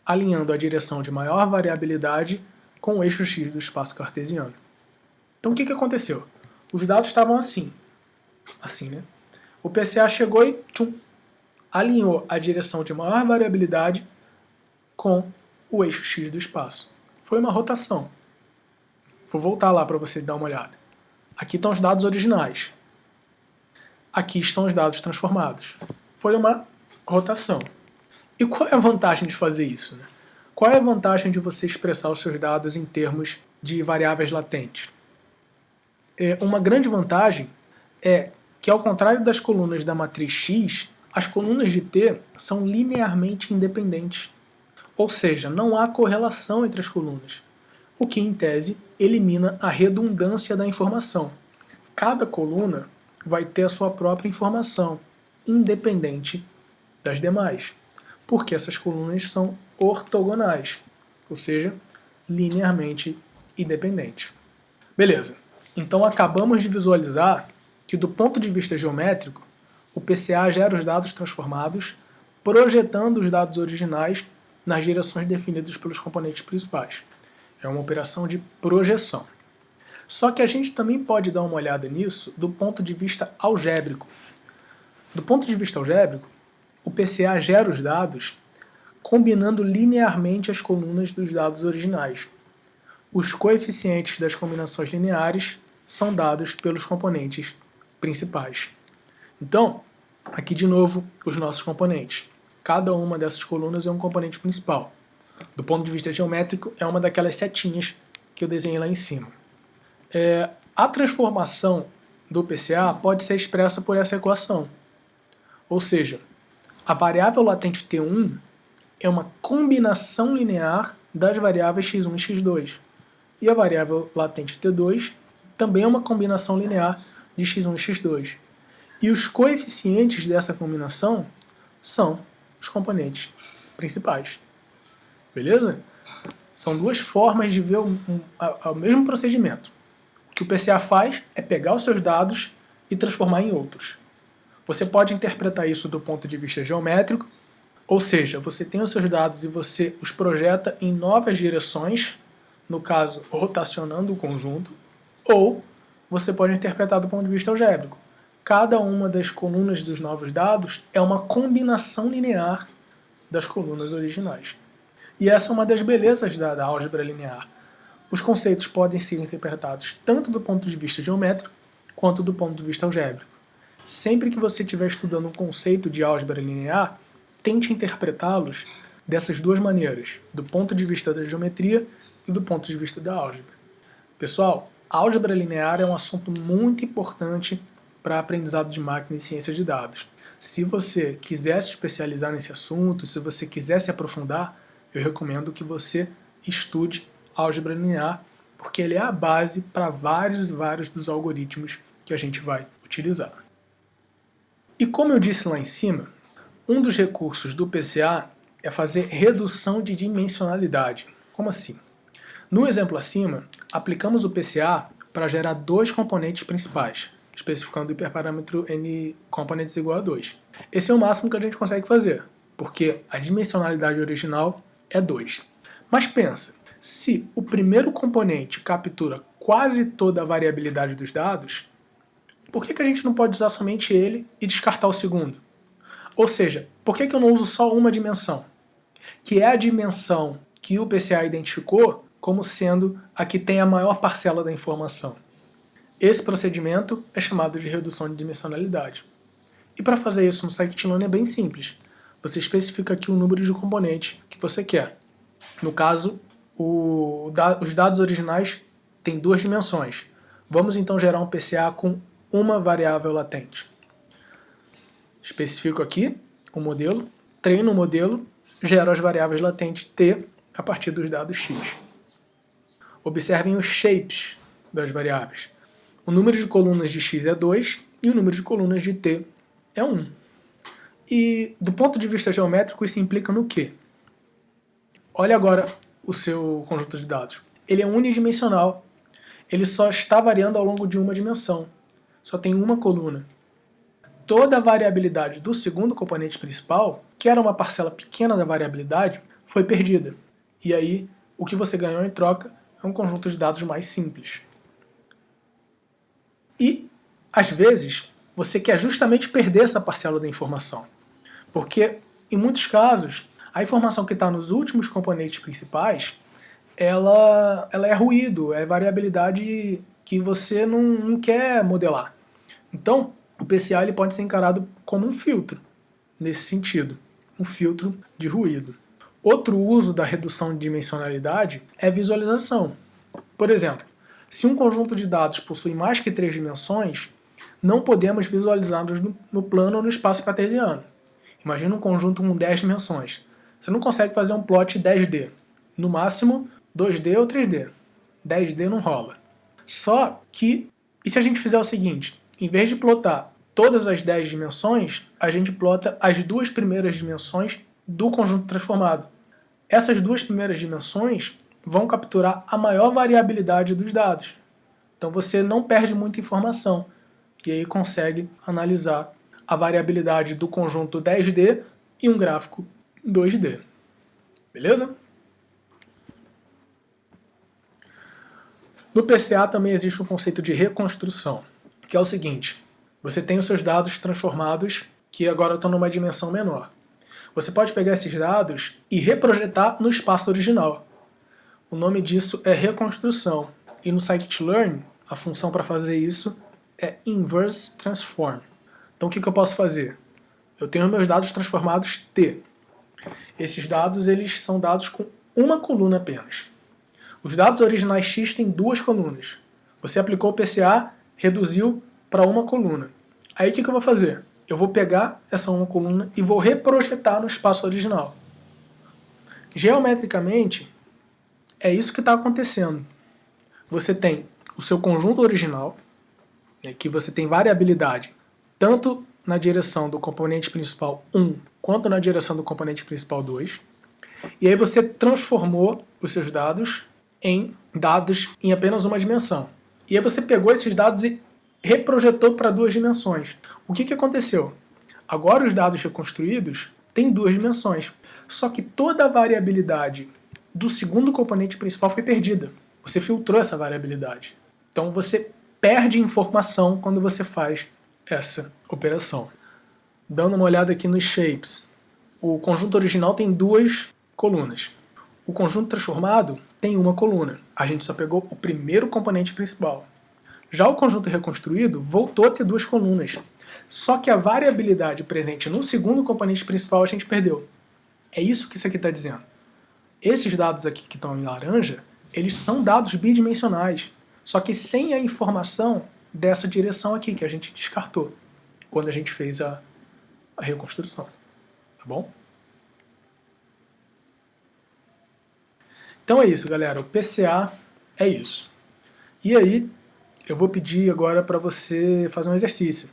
alinhando a direção de maior variabilidade com o eixo x do espaço cartesiano. Então o que aconteceu? Os dados estavam assim, né? O PCA chegou e alinhou a direção de maior variabilidade com o eixo x do espaço. Foi uma rotação. Vou voltar lá para você dar uma olhada. Aqui estão os dados originais. Aqui estão os dados transformados. Foi uma rotação. E qual é a vantagem de fazer isso, né? Qual é a vantagem de você expressar os seus dados em termos de variáveis latentes? Uma grande vantagem é que, ao contrário das colunas da matriz X, as colunas de T são linearmente independentes. Ou seja, não há correlação entre as colunas, o que, em tese, elimina a redundância da informação. Cada coluna vai ter a sua própria informação, independente das demais, porque essas colunas são ortogonais, ou seja, linearmente independentes. Beleza, então acabamos de visualizar que, do ponto de vista geométrico, o PCA gera os dados transformados, projetando os dados originais nas direções definidas pelos componentes principais. É uma operação de projeção. Só que a gente também pode dar uma olhada nisso do ponto de vista algébrico. Do ponto de vista algébrico, o PCA gera os dados combinando linearmente as colunas dos dados originais. Os coeficientes das combinações lineares são dados pelos componentes principais. Então, aqui de novo os nossos componentes. Cada uma dessas colunas é um componente principal. Do ponto de vista geométrico, é uma daquelas setinhas que eu desenhei lá em cima. A transformação do PCA pode ser expressa por essa equação. Ou seja, a variável latente T1 é uma combinação linear das variáveis x1 e x2. E a variável latente T2 também é uma combinação linear de x1 e x2. E os coeficientes dessa combinação são os componentes principais. Beleza? São duas formas de ver o mesmo procedimento. O que o PCA faz é pegar os seus dados e transformar em outros. Você pode interpretar isso do ponto de vista geométrico, ou seja, você tem os seus dados e você os projeta em novas direções, no caso, rotacionando o conjunto, ou você pode interpretar do ponto de vista algébrico. Cada uma das colunas dos novos dados é uma combinação linear das colunas originais. E essa é uma das belezas da álgebra linear. Os conceitos podem ser interpretados tanto do ponto de vista geométrico quanto do ponto de vista algébrico. Sempre que você estiver estudando um conceito de álgebra linear, tente interpretá-los dessas duas maneiras, do ponto de vista da geometria e do ponto de vista da álgebra. Pessoal, álgebra linear é um assunto muito importante para aprendizado de máquina e ciência de dados. Se você quiser se especializar nesse assunto, se você quiser se aprofundar, eu recomendo que você estude álgebra linear, porque ele é a base para vários e vários dos algoritmos que a gente vai utilizar. E como eu disse lá em cima, um dos recursos do PCA é fazer redução de dimensionalidade. Como assim? No exemplo acima, aplicamos o PCA para gerar dois componentes principais, especificando o hiperparâmetro nComponents igual a 2. Esse é o máximo que a gente consegue fazer, porque a dimensionalidade original é 2. Mas pensa, se o primeiro componente captura quase toda a variabilidade dos dados, por que a gente não pode usar somente ele e descartar o segundo? Ou seja, por que eu não uso só uma dimensão? Que é a dimensão que o PCA identificou como sendo a que tem a maior parcela da informação. Esse procedimento é chamado de redução de dimensionalidade. E para fazer isso no scikit-learn é bem simples. Você especifica aqui o número de componentes que você quer. No caso, os dados originais têm duas dimensões. Vamos então gerar um PCA com uma variável latente. Especifico aqui o modelo, treino o modelo, gero as variáveis latentes t a partir dos dados x. Observem os shapes das variáveis. O número de colunas de x é 2 e o número de colunas de t é 1. E do ponto de vista geométrico isso implica no quê? Olha agora o seu conjunto de dados. Ele é unidimensional. Ele só está variando ao longo de uma dimensão. Só tem uma coluna. Toda a variabilidade do segundo componente principal, que era uma parcela pequena da variabilidade, foi perdida. E aí, o que você ganhou em troca é um conjunto de dados mais simples. E, às vezes, você quer justamente perder essa parcela da informação. Porque, em muitos casos, a informação que está nos últimos componentes principais, ela é ruído, é variabilidade que você não quer modelar. Então, o PCA ele pode ser encarado como um filtro, nesse sentido, um filtro de ruído. Outro uso da redução de dimensionalidade é visualização. Por exemplo, se um conjunto de dados possui mais que 3 dimensões, não podemos visualizá-los no plano ou no espaço cartesiano. Imagina um conjunto com 10 dimensões. Você não consegue fazer um plot 10D. No máximo, 2D ou 3D. 10D não rola. Só que, e se a gente fizer o seguinte? Em vez de plotar todas as 10 dimensões, a gente plota as duas primeiras dimensões do conjunto transformado. Essas duas primeiras dimensões vão capturar a maior variabilidade dos dados. Então você não perde muita informação. E aí consegue analisar a variabilidade do conjunto 10D e um gráfico 2D. Beleza? No PCA também existe um conceito de reconstrução, que é o seguinte: você tem os seus dados transformados que agora estão numa dimensão menor. Você pode pegar esses dados e reprojetar no espaço original. O nome disso é reconstrução. E no scikit-learn, a função para fazer isso é inverse transform. Então o que eu posso fazer? Eu tenho meus dados transformados T. Esses dados eles são dados com uma coluna apenas. Os dados originais X têm duas colunas. Você aplicou o PCA, reduziu para uma coluna. Aí o que eu vou fazer? Eu vou pegar essa uma coluna e vou reprojetar no espaço original. Geometricamente, é isso que está acontecendo. Você tem o seu conjunto original, que você tem variabilidade tanto na direção do componente principal 1 quanto na direção do componente principal 2. E aí você transformou os seus dados em apenas uma dimensão. E aí você pegou esses dados e reprojetou para 2 dimensões. O que aconteceu? Agora os dados reconstruídos têm 2 dimensões. Só que toda a variabilidade do segundo componente principal foi perdida. Você filtrou essa variabilidade. Então você perde informação quando você faz essa operação. Dando uma olhada aqui nos shapes. O conjunto original tem 2 colunas. O conjunto transformado tem uma coluna. A gente só pegou o primeiro componente principal. Já o conjunto reconstruído voltou a ter 2 colunas. Só que a variabilidade presente no segundo componente principal a gente perdeu. É isso que isso aqui está dizendo. Esses dados aqui que estão em laranja, eles são dados bidimensionais, só que sem a informação dessa direção aqui, que a gente descartou quando a gente fez a reconstrução. Tá bom? Então é isso, galera. O PCA é isso. E aí, eu vou pedir agora para você fazer um exercício.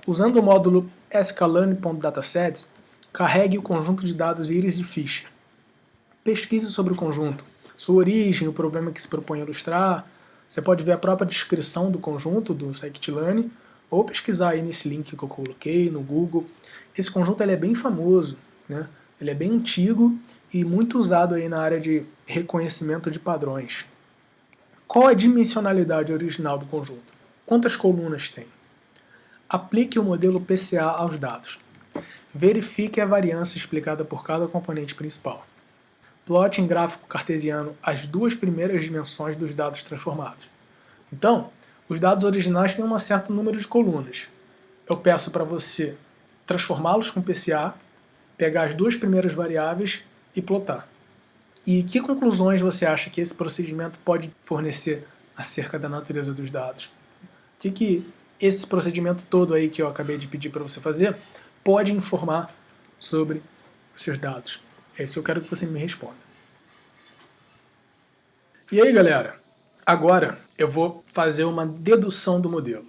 Usando o módulo scalane.datasets, carregue o conjunto de dados íris de Fisher. Pesquise sobre o conjunto, sua origem, o problema que se propõe a ilustrar. Você pode ver a própria descrição do conjunto do scikit-learn ou pesquisar aí nesse link que eu coloquei no Google. Esse conjunto ele é bem famoso, né? Ele é bem antigo e muito usado aí na área de reconhecimento de padrões. Qual a dimensionalidade original do conjunto? Quantas colunas tem? Aplique o modelo PCA aos dados. Verifique a variância explicada por cada componente principal. Plote em gráfico cartesiano as 2 primeiras dimensões dos dados transformados. Então, os dados originais têm um certo número de colunas. Eu peço para você transformá-los com PCA, pegar as 2 primeiras variáveis e plotar. E que conclusões você acha que esse procedimento pode fornecer acerca da natureza dos dados? O que esse procedimento todo aí que eu acabei de pedir para você fazer pode informar sobre os seus dados? É isso que eu quero que você me responda. E aí, galera? Agora eu vou fazer uma dedução do modelo.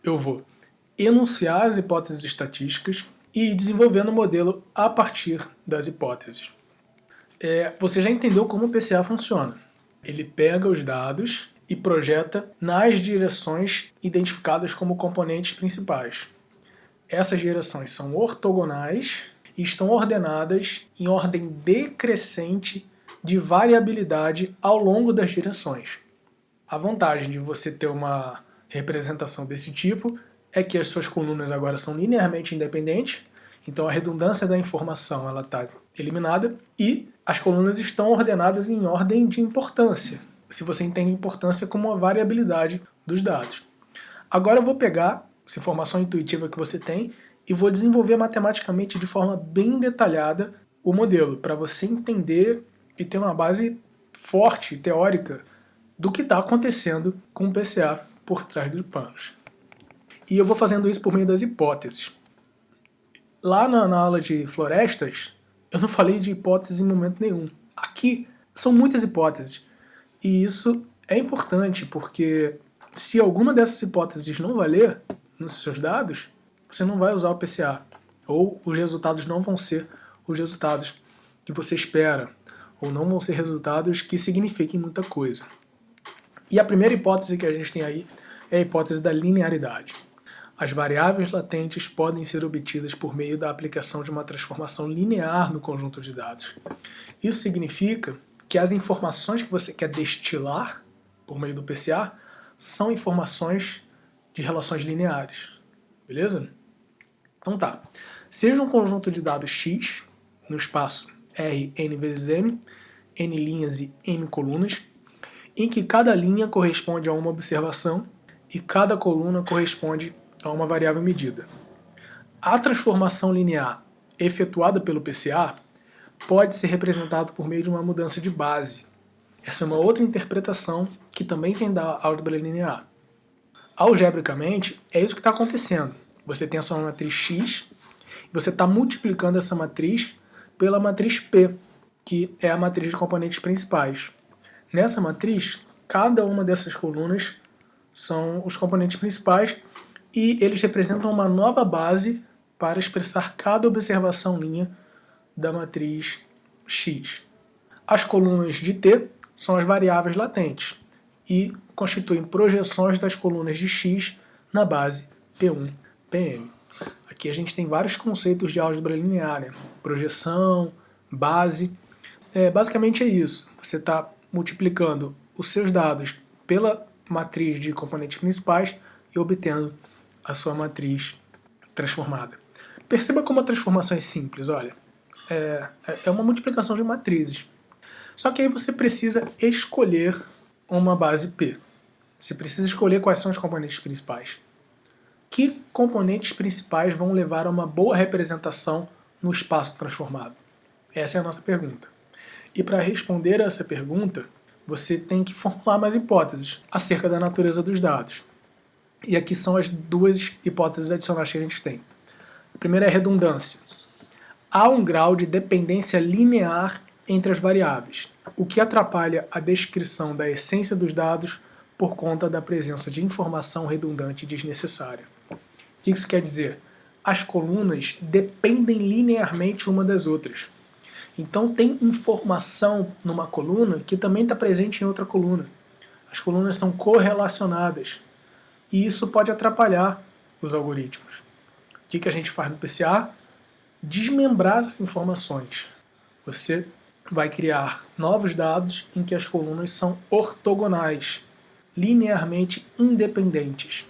Eu vou enunciar as hipóteses estatísticas e ir desenvolvendo o modelo a partir das hipóteses. Você já entendeu como o PCA funciona. Ele pega os dados e projeta nas direções identificadas como componentes principais. Essas direções são ortogonais e estão ordenadas em ordem decrescente de variabilidade ao longo das direções. A vantagem de você ter uma representação desse tipo é que as suas colunas agora são linearmente independentes, então a redundância da informação está eliminada e as colunas estão ordenadas em ordem de importância, se você entende importância como uma variabilidade dos dados. Agora eu vou pegar essa informação intuitiva que você tem e vou desenvolver matematicamente de forma bem detalhada o modelo, para você entender e ter uma base forte, teórica, do que está acontecendo com o PCA por trás dos panos. E eu vou fazendo isso por meio das hipóteses. Lá na aula de florestas, eu não falei de hipóteses em momento nenhum. Aqui são muitas hipóteses. E isso é importante, porque se alguma dessas hipóteses não valer nos seus dados, você não vai usar o PCA. Ou os resultados não vão ser os resultados que você espera. Ou não vão ser resultados que signifiquem muita coisa. E a primeira hipótese que a gente tem aí é a hipótese da linearidade. As variáveis latentes podem ser obtidas por meio da aplicação de uma transformação linear no conjunto de dados. Isso significa que as informações que você quer destilar por meio do PCA são informações de relações lineares. Beleza? Então tá. Seja um conjunto de dados X, no espaço R, N vezes M, N linhas e M colunas, em que cada linha corresponde a uma observação e cada coluna corresponde a uma variável medida. A transformação linear efetuada pelo PCA pode ser representada por meio de uma mudança de base. Essa é uma outra interpretação que também vem da álgebra linear. Algebricamente, é isso que está acontecendo. Você tem a sua matriz X, você está multiplicando essa matriz pela matriz P, que é a matriz de componentes principais. Nessa matriz, cada uma dessas colunas são os componentes principais e eles representam uma nova base para expressar cada observação linha da matriz X. As colunas de T são as variáveis latentes e constituem projeções das colunas de X na base P1, PM. Aqui a gente tem vários conceitos de álgebra linear, né? Projeção, base. Basicamente é isso. Você está multiplicando os seus dados pela matriz de componentes principais e obtendo a sua matriz transformada. Perceba como a transformação é simples, olha. É uma multiplicação de matrizes. Só que aí você precisa escolher uma base P. Você precisa escolher quais são os componentes principais. Que componentes principais vão levar a uma boa representação no espaço transformado? Essa é a nossa pergunta. E para responder a essa pergunta, você tem que formular mais hipóteses acerca da natureza dos dados. E aqui são as duas hipóteses adicionais que a gente tem. A primeira é a redundância. Há um grau de dependência linear entre as variáveis, o que atrapalha a descrição da essência dos dados por conta da presença de informação redundante e desnecessária. O que isso quer dizer? As colunas dependem linearmente uma das outras. Então tem informação numa coluna que também está presente em outra coluna. As colunas são correlacionadas e isso pode atrapalhar os algoritmos. O que a gente faz no PCA? Desmembrar essas informações. Você vai criar novos dados em que as colunas são ortogonais, linearmente independentes.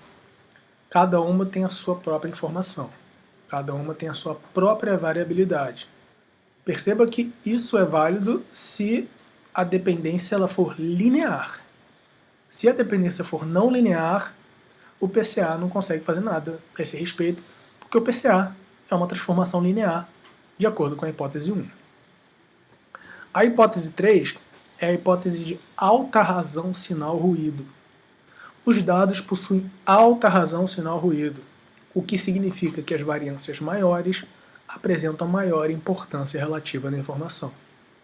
Cada uma tem a sua própria informação. Cada uma tem a sua própria variabilidade. Perceba que isso é válido se a dependência ela for linear. Se a dependência for não linear, o PCA não consegue fazer nada a esse respeito, porque o PCA é uma transformação linear, de acordo com a hipótese 1. A hipótese 3 é a hipótese de alta razão sinal-ruído. Os dados possuem alta razão sinal-ruído, o que significa que as variâncias maiores apresentam maior importância relativa na informação.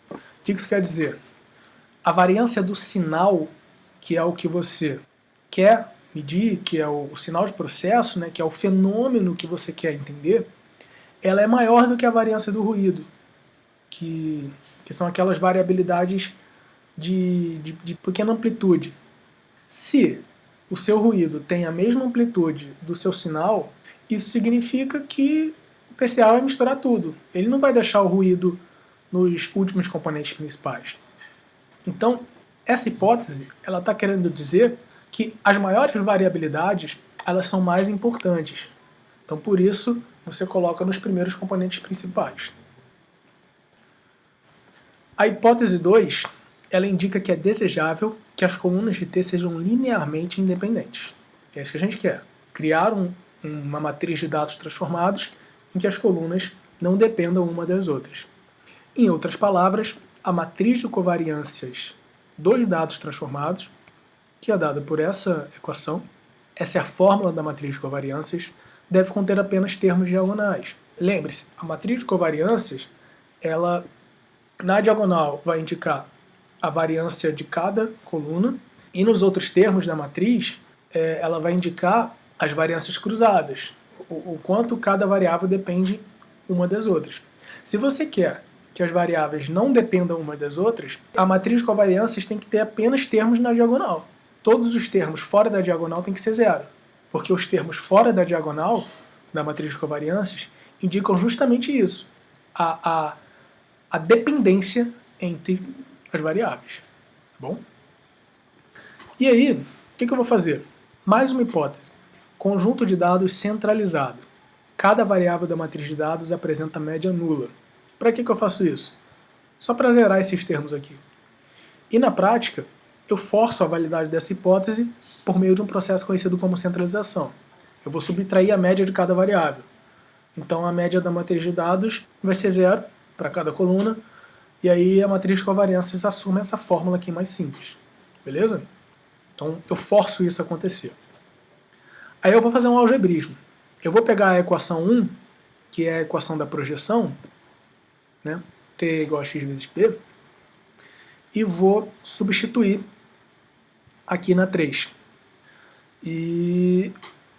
O que isso quer dizer? A variância do sinal, que é o que você quer medir, que é o sinal de processo, né, que é o fenômeno que você quer entender, ela é maior do que a variância do ruído, que são aquelas variabilidades de pequena amplitude. Se o seu ruído tem a mesma amplitude do seu sinal, isso significa que o PCA vai misturar tudo. Ele não vai deixar o ruído nos últimos componentes principais. Então, essa hipótese ela está querendo dizer que as maiores variabilidades elas são mais importantes. Então, por isso, você coloca nos primeiros componentes principais. A hipótese 2, ela indica que é desejável que as colunas de T sejam linearmente independentes. É isso que a gente quer. Criar uma matriz de dados transformados em que as colunas não dependam uma das outras. Em outras palavras, a matriz de covariâncias dos dados transformados, que é dada por essa equação, essa é a fórmula da matriz de covariâncias, deve conter apenas termos diagonais. Lembre-se, a matriz de covariâncias, ela na diagonal vai indicar a variância de cada coluna e nos outros termos da matriz ela vai indicar as variâncias cruzadas, o quanto cada variável depende uma das outras. Se você quer que as variáveis não dependam uma das outras, a matriz de covariâncias tem que ter apenas termos na diagonal. Todos os termos fora da diagonal tem que ser zero, porque os termos fora da diagonal da matriz de covariâncias indicam justamente isso, a dependência entre as variáveis. Tá bom? E aí, o que eu vou fazer? Mais uma hipótese. Conjunto de dados centralizado. Cada variável da matriz de dados apresenta média nula. Para que eu faço isso? Só para zerar esses termos aqui. E na prática, eu forço a validade dessa hipótese por meio de um processo conhecido como centralização. Eu vou subtrair a média de cada variável. Então a média da matriz de dados vai ser zero para cada coluna, e aí a matriz de covariâncias assume essa fórmula aqui mais simples. Beleza? Então eu forço isso a acontecer. Aí eu vou fazer um algebrismo. Eu vou pegar a equação 1, que é a equação da projeção, né? T igual a x vezes P, e vou substituir aqui na 3. E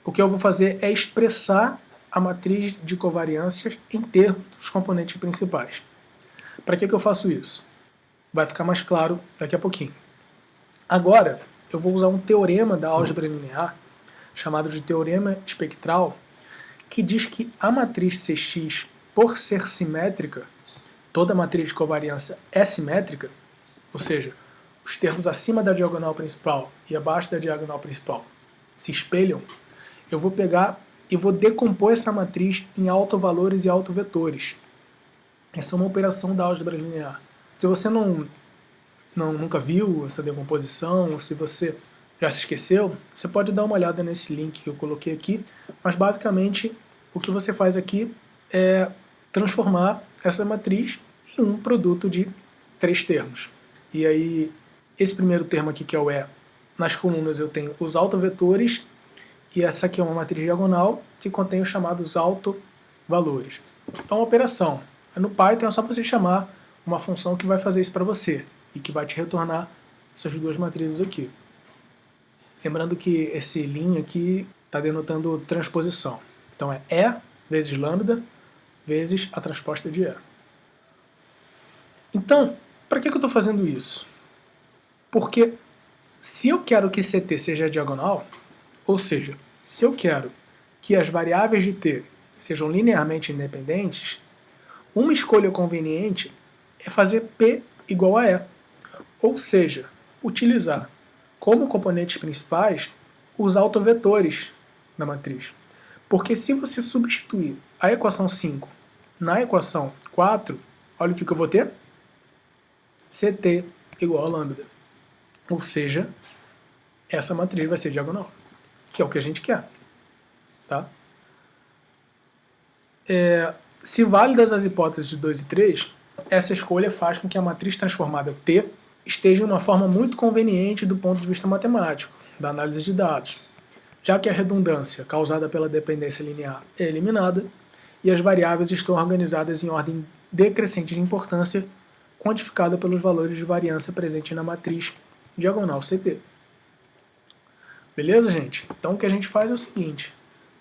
o que eu vou fazer é expressar a matriz de covariâncias em termos dos componentes principais. Para que eu faço isso? vai ficar mais claro daqui a pouquinho. Agora, eu vou usar um teorema da álgebra linear, chamado de teorema espectral, que diz que a matriz Cx, por ser simétrica, toda matriz de covariância é simétrica, ou seja, os termos acima da diagonal principal e abaixo da diagonal principal se espelham. Eu vou pegar e vou decompor essa matriz em autovalores e autovetores. Essa é uma operação da álgebra linear. Se você nunca viu essa decomposição, ou se você já se esqueceu, você pode dar uma olhada nesse link que eu coloquei aqui, mas basicamente o que você faz aqui é transformar essa matriz em um produto de 3 termos. E aí, esse primeiro termo aqui, que é o E, nas colunas eu tenho os autovetores, e essa aqui é uma matriz diagonal que contém os chamados autovalores. É uma operação. No Python é só você chamar uma função que vai fazer isso para você e que vai te retornar essas duas matrizes aqui. Lembrando que esse linha aqui está denotando transposição. Então é E vezes lambda vezes a transposta de E. Então, para que eu estou fazendo isso? Porque se eu quero que CT seja diagonal, ou seja, se eu quero que as variáveis de T sejam linearmente independentes, uma escolha conveniente é fazer P igual a E, ou seja, utilizar como componentes principais os autovetores da matriz. Porque se você substituir a equação 5 na equação 4, olha o que eu vou ter? CT igual a lambda. Ou seja, essa matriz vai ser diagonal, que é o que a gente quer. Tá? Se válidas as hipóteses 2 e 3, essa escolha faz com que a matriz transformada T esteja em uma forma muito conveniente do ponto de vista matemático, da análise de dados, já que a redundância causada pela dependência linear é eliminada e as variáveis estão organizadas em ordem decrescente de importância, quantificada pelos valores de variância presentes na matriz diagonal CT. Beleza, gente? Então o que a gente faz é o seguinte,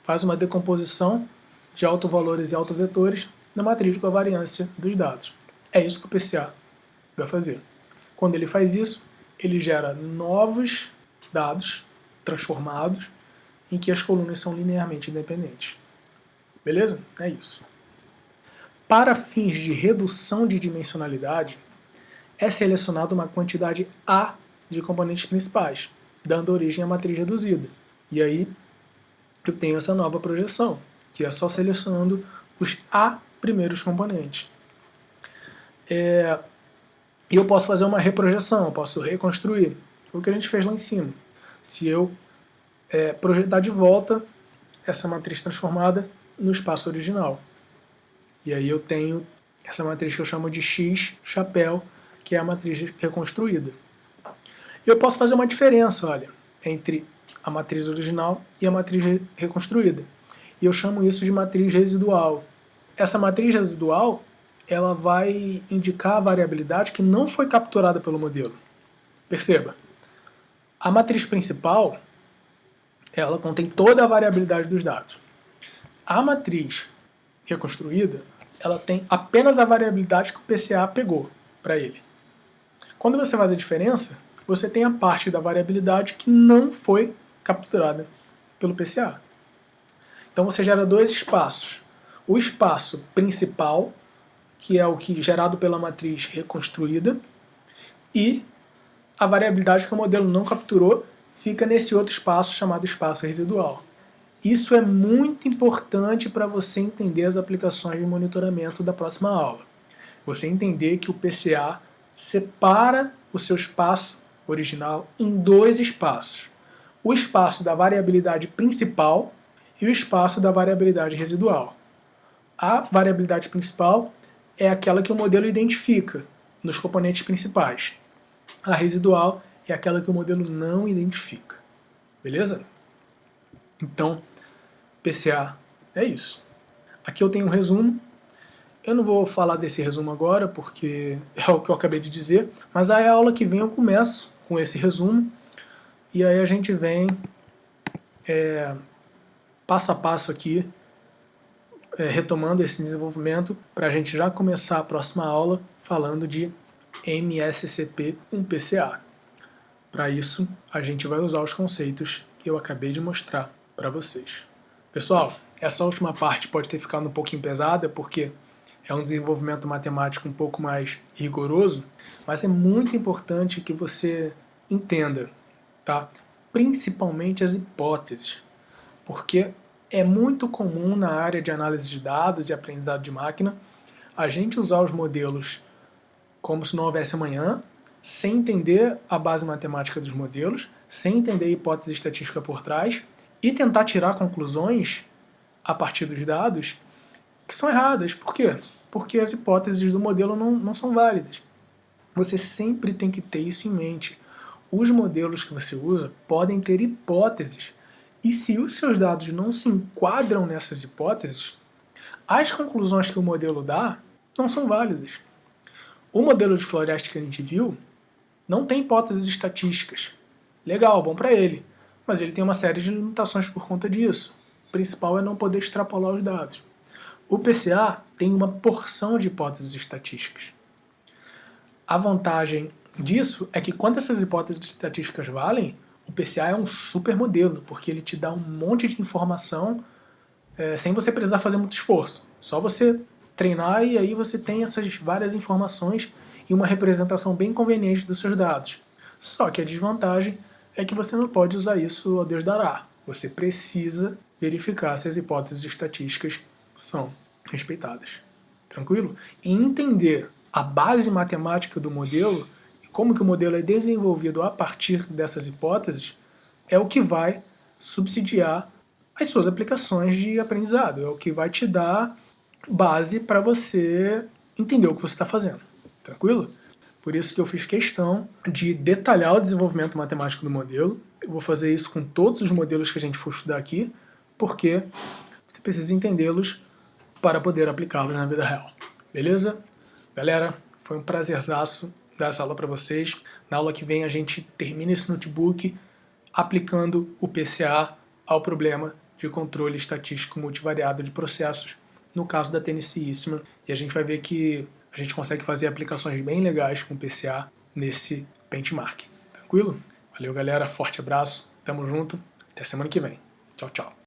faz uma decomposição de autovalores e autovetores na matriz de covariância dos dados. É isso que o PCA vai fazer. Quando ele faz isso, ele gera novos dados transformados em que as colunas são linearmente independentes. Beleza? É isso. Para fins de redução de dimensionalidade, é selecionada uma quantidade A de componentes principais, dando origem à matriz reduzida. E aí eu tenho essa nova projeção, que é só selecionando os A primeiros componentes. E eu posso fazer uma reprojeção, eu posso reconstruir, o que a gente fez lá em cima. Se eu projetar de volta essa matriz transformada no espaço original. E aí eu tenho essa matriz que eu chamo de X chapéu, que é a matriz reconstruída. E eu posso fazer uma diferença, olha, entre a matriz original e a matriz reconstruída. E eu chamo isso de matriz residual. Essa matriz residual, ela vai indicar a variabilidade que não foi capturada pelo modelo. Perceba, a matriz principal, ela contém toda a variabilidade dos dados. A matriz reconstruída, ela tem apenas a variabilidade que o PCA pegou para ele. Quando você faz a diferença, você tem a parte da variabilidade que não foi capturada pelo PCA. Então você gera dois espaços. O espaço principal, que é o que gerado pela matriz reconstruída, e a variabilidade que o modelo não capturou fica nesse outro espaço chamado espaço residual. Isso é muito importante para você entender as aplicações de monitoramento da próxima aula. Você entender que o PCA separa o seu espaço original em dois espaços. O espaço da variabilidade principal e o espaço da variabilidade residual. A variabilidade principal é aquela que o modelo identifica nos componentes principais. A residual é aquela que o modelo não identifica. Beleza? Então, PCA é isso. Aqui eu tenho um resumo. Eu não vou falar desse resumo agora, porque é o que eu acabei de dizer, mas aí a aula que vem eu começo com esse resumo, e aí a gente vem passo a passo aqui, retomando esse desenvolvimento, para a gente já começar a próxima aula falando de MSCP, um PCA. Para isso, a gente vai usar os conceitos que eu acabei de mostrar para vocês. Pessoal, essa última parte pode ter ficado um pouquinho pesada, porque é um desenvolvimento matemático um pouco mais rigoroso, mas é muito importante que você entenda, tá? Principalmente as hipóteses, porque é muito comum na área de análise de dados e aprendizado de máquina a gente usar os modelos como se não houvesse amanhã, sem entender a base matemática dos modelos, sem entender a hipótese estatística por trás e tentar tirar conclusões a partir dos dados que são erradas. Por quê? Porque as hipóteses do modelo não são válidas. Você sempre tem que ter isso em mente. Os modelos que você usa podem ter hipóteses, e se os seus dados não se enquadram nessas hipóteses, as conclusões que o modelo dá não são válidas. O modelo de floresta que a gente viu não tem hipóteses estatísticas. Legal, bom para ele, mas ele tem uma série de limitações por conta disso. O principal é não poder extrapolar os dados. O PCA tem uma porção de hipóteses estatísticas. A vantagem disso é que quando essas hipóteses estatísticas valem, o PCA é um super modelo, porque ele te dá um monte de informação sem você precisar fazer muito esforço. Só você treinar e aí você tem essas várias informações e uma representação bem conveniente dos seus dados. Só que a desvantagem é que você não pode usar isso ao Deus dará. Você precisa verificar se as hipóteses estatísticas são respeitadas. Tranquilo? E entender a base matemática do modelo e como que o modelo é desenvolvido a partir dessas hipóteses é o que vai subsidiar as suas aplicações de aprendizado, é o que vai te dar base para você entender o que você está fazendo. Tranquilo? Por isso que eu fiz questão de detalhar o desenvolvimento matemático do modelo. Eu vou fazer isso com todos os modelos que a gente for estudar aqui, porque você precisa entendê-los para poder aplicá-los na vida real. Beleza? Galera, foi um prazerzaço dar essa aula para vocês. Na aula que vem a gente termina esse notebook aplicando o PCA ao problema de controle estatístico multivariado de processos, no caso da Tennessee Eastman, e a gente vai ver que a gente consegue fazer aplicações bem legais com o PCA nesse benchmark. Tranquilo? Valeu, galera. Forte abraço. Tamo junto. Até semana que vem. Tchau, tchau.